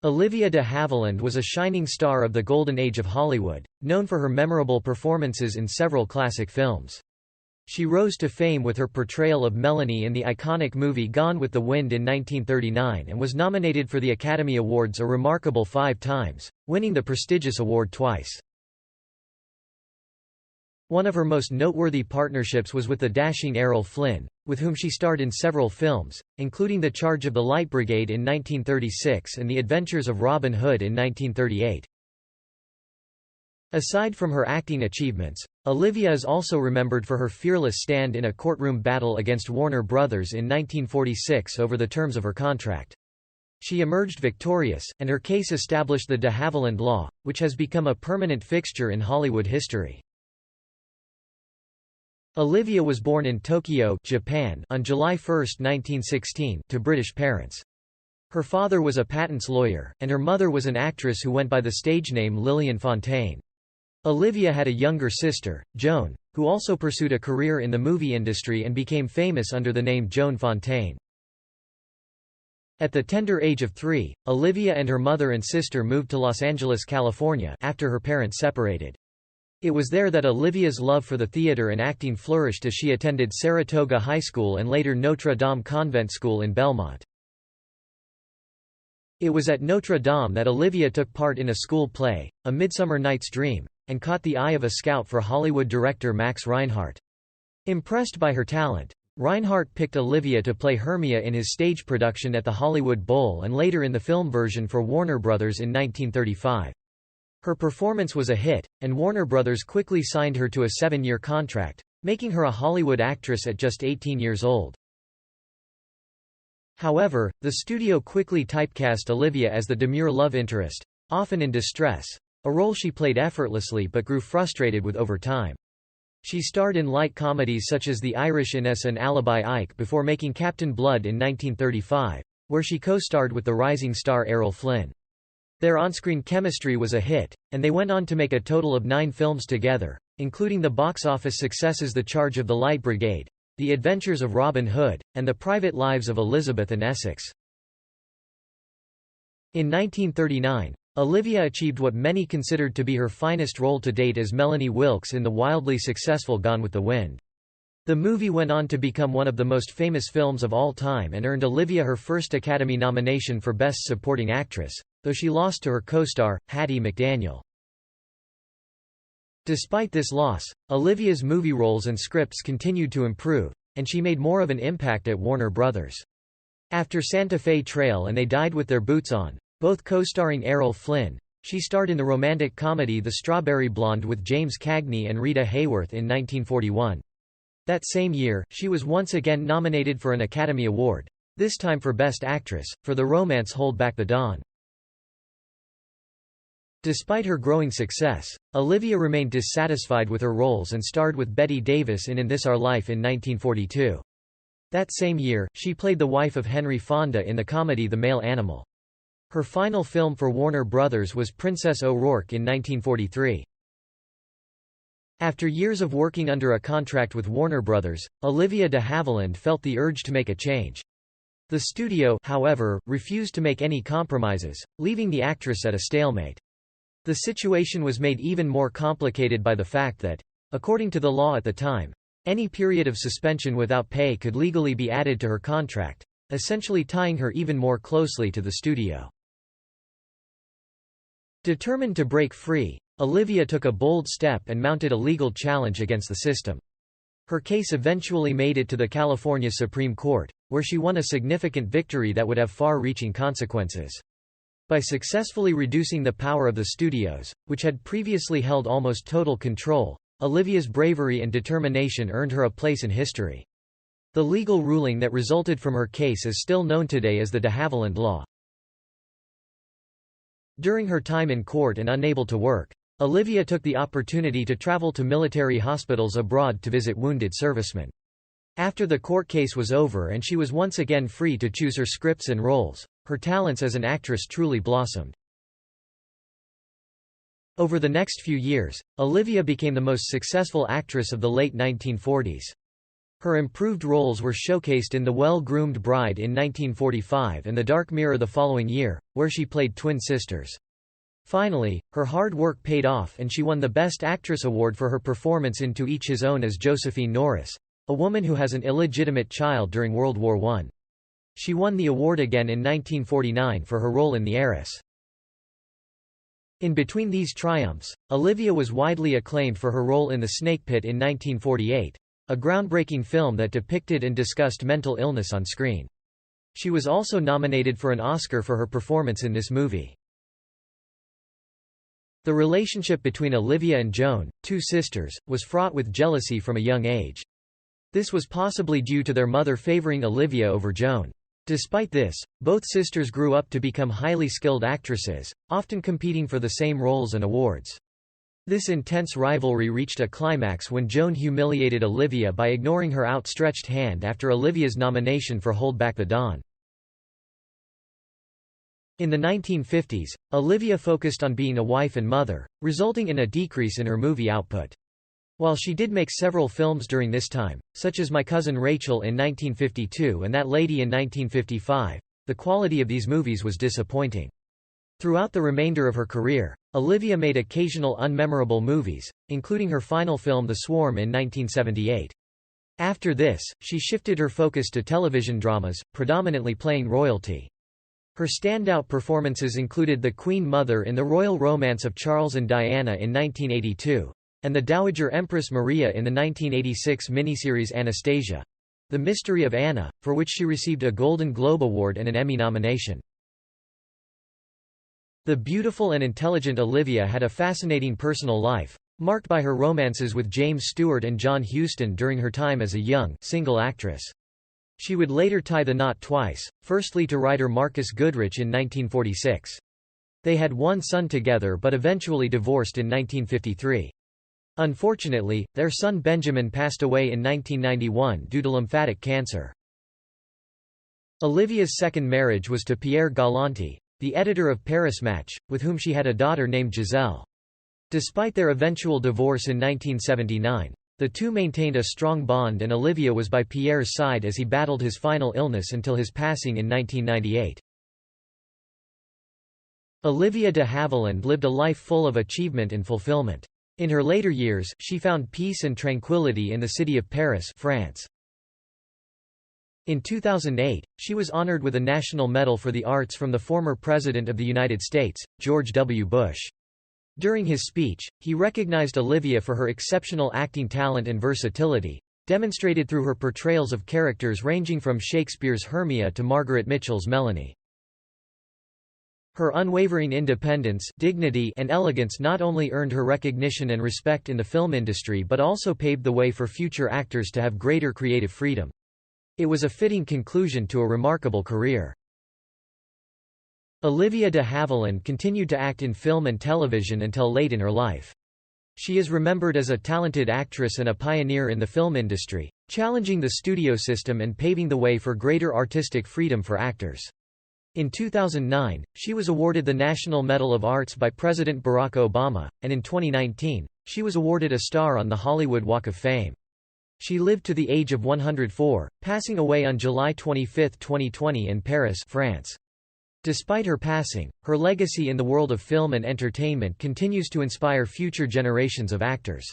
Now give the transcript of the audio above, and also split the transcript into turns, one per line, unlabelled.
Olivia de Havilland was a shining star of the golden age of Hollywood, known for her memorable performances in several classic films. She rose to fame with her portrayal of Melanie in the iconic movie Gone with the Wind in 1939 and was nominated for the Academy Awards a remarkable 5 times, winning the prestigious award twice. One of her most noteworthy partnerships was with the dashing Errol Flynn, with whom she starred in several films, including The Charge of the Light Brigade in 1936 and The Adventures of Robin Hood in 1938. Aside from her acting achievements, Olivia is also remembered for her fearless stand in a courtroom battle against Warner Brothers in 1946 over the terms of her contract. She emerged victorious, and her case established the de Havilland Law, which has become a permanent fixture in Hollywood history. Olivia was born in Tokyo, Japan, on July 1, 1916, to British parents. Her father was a patents lawyer, and her mother was an actress who went by the stage name Lillian Fontaine. Olivia had a younger sister, Joan, who also pursued a career in the movie industry and became famous under the name Joan Fontaine. At the tender age of 3, Olivia and her mother and sister moved to Los Angeles, California, after her parents separated. It was there that Olivia's love for the theater and acting flourished as she attended Saratoga High School and later Notre Dame Convent School in Belmont. It was at Notre Dame that Olivia took part in a school play, A Midsummer Night's Dream, and caught the eye of a scout for Hollywood director Max Reinhardt. Impressed by her talent, Reinhardt picked Olivia to play Hermia in his stage production at the Hollywood Bowl and later in the film version for Warner Brothers in 1935. Her performance was a hit, and Warner Brothers quickly signed her to a 7-year contract, making her a Hollywood actress at just 18 years old. However, the studio quickly typecast Olivia as the demure love interest, often in distress, a role she played effortlessly but grew frustrated with over time. She starred in light comedies such as The Irish Ines and Alibi Ike before making Captain Blood in 1935, where she co-starred with the rising star Errol Flynn. Their on-screen chemistry was a hit, and they went on to make a total of 9 films together, including the box office successes The Charge of the Light Brigade, The Adventures of Robin Hood, and The Private Lives of Elizabeth and Essex. In 1939, Olivia achieved what many considered to be her finest role to date as Melanie Wilkes in the wildly successful Gone with the Wind. The movie went on to become one of the most famous films of all time and earned Olivia her first Academy nomination for Best Supporting Actress, though she lost to her co-star, Hattie McDaniel. Despite this loss, Olivia's movie roles and scripts continued to improve, and she made more of an impact at Warner Brothers. After Santa Fe Trail and They Died with Their Boots On, both co-starring Errol Flynn, she starred in the romantic comedy The Strawberry Blonde with James Cagney and Rita Hayworth in 1941. That same year, she was once again nominated for an Academy Award, this time for Best Actress, for the romance Hold Back the Dawn. Despite her growing success, Olivia remained dissatisfied with her roles and starred with Bette Davis in This Our Life in 1942. That same year, she played the wife of Henry Fonda in the comedy The Male Animal. Her final film for Warner Brothers was Princess O'Rourke in 1943. After years of working under a contract with Warner Brothers, Olivia de Havilland felt the urge to make a change. The studio, however, refused to make any compromises, leaving the actress at a stalemate. The situation was made even more complicated by the fact that, according to the law at the time, any period of suspension without pay could legally be added to her contract, essentially tying her even more closely to the studio. Determined to break free, Olivia took a bold step and mounted a legal challenge against the system. Her case eventually made it to the California Supreme Court, where she won a significant victory that would have far-reaching consequences. By successfully reducing the power of the studios, which had previously held almost total control, Olivia's bravery and determination earned her a place in history. The legal ruling that resulted from her case is still known today as the de Havilland Law. During her time in court and unable to work, Olivia took the opportunity to travel to military hospitals abroad to visit wounded servicemen. After the court case was over and she was once again free to choose her scripts and roles, her talents as an actress truly blossomed. Over the next few years, Olivia became the most successful actress of the late 1940s. Her improved roles were showcased in The Well-Groomed Bride in 1945 and The Dark Mirror the following year, where she played twin sisters. Finally, her hard work paid off and she won the Best Actress award for her performance in To Each His Own as Josephine Norris, a woman who has an illegitimate child during World War I. She won the award again in 1949 for her role in The Heiress. In between these triumphs, Olivia was widely acclaimed for her role in The Snake Pit in 1948, a groundbreaking film that depicted and discussed mental illness on screen. She was also nominated for an Oscar for her performance in this movie. The relationship between Olivia and Joan, two sisters, was fraught with jealousy from a young age. This was possibly due to their mother favoring Olivia over Joan. Despite this, both sisters grew up to become highly skilled actresses, often competing for the same roles and awards. This intense rivalry reached a climax when Joan humiliated Olivia by ignoring her outstretched hand after Olivia's nomination for Hold Back the Dawn. In the 1950s, Olivia focused on being a wife and mother, resulting in a decrease in her movie output. While she did make several films during this time, such as My Cousin Rachel in 1952 and That Lady in 1955, the quality of these movies was disappointing. Throughout the remainder of her career, Olivia made occasional unmemorable movies, including her final film The Swarm in 1978. After this, she shifted her focus to television dramas, predominantly playing royalty. Her standout performances included the Queen Mother in The Royal Romance of Charles and Diana in 1982, and the Dowager Empress Maria in the 1986 miniseries Anastasia, The Mystery of Anna, for which she received a Golden Globe Award and an Emmy nomination. The beautiful and intelligent Olivia had a fascinating personal life, marked by her romances with James Stewart and John Huston during her time as a young, single actress. She would later tie the knot twice, firstly to writer Marcus Goodrich in 1946. They had one son together but eventually divorced in 1953. Unfortunately, their son Benjamin passed away in 1991 due to lymphatic cancer. Olivia's second marriage was to Pierre Galanti, the editor of Paris Match, with whom she had a daughter named Giselle. Despite their eventual divorce in 1979, the two maintained a strong bond and Olivia was by Pierre's side as he battled his final illness until his passing in 1998. Olivia de Havilland lived a life full of achievement and fulfillment. In her later years, she found peace and tranquility in the city of Paris, France. In 2008, she was honored with a National Medal for the Arts from the former President of the United States, George W. Bush. During his speech, he recognized Olivia for her exceptional acting talent and versatility, demonstrated through her portrayals of characters ranging from Shakespeare's Hermia to Margaret Mitchell's Melanie. Her unwavering independence, dignity, and elegance not only earned her recognition and respect in the film industry but also paved the way for future actors to have greater creative freedom. It was a fitting conclusion to a remarkable career. Olivia de Havilland continued to act in film and television until late in her life. She is remembered as a talented actress and a pioneer in the film industry, challenging the studio system and paving the way for greater artistic freedom for actors. In 2009, she was awarded the National Medal of Arts by President Barack Obama, and in 2019, she was awarded a star on the Hollywood Walk of Fame. She lived to the age of 104, passing away on July 25, 2020 in Paris, France. Despite her passing, her legacy in the world of film and entertainment continues to inspire future generations of actors.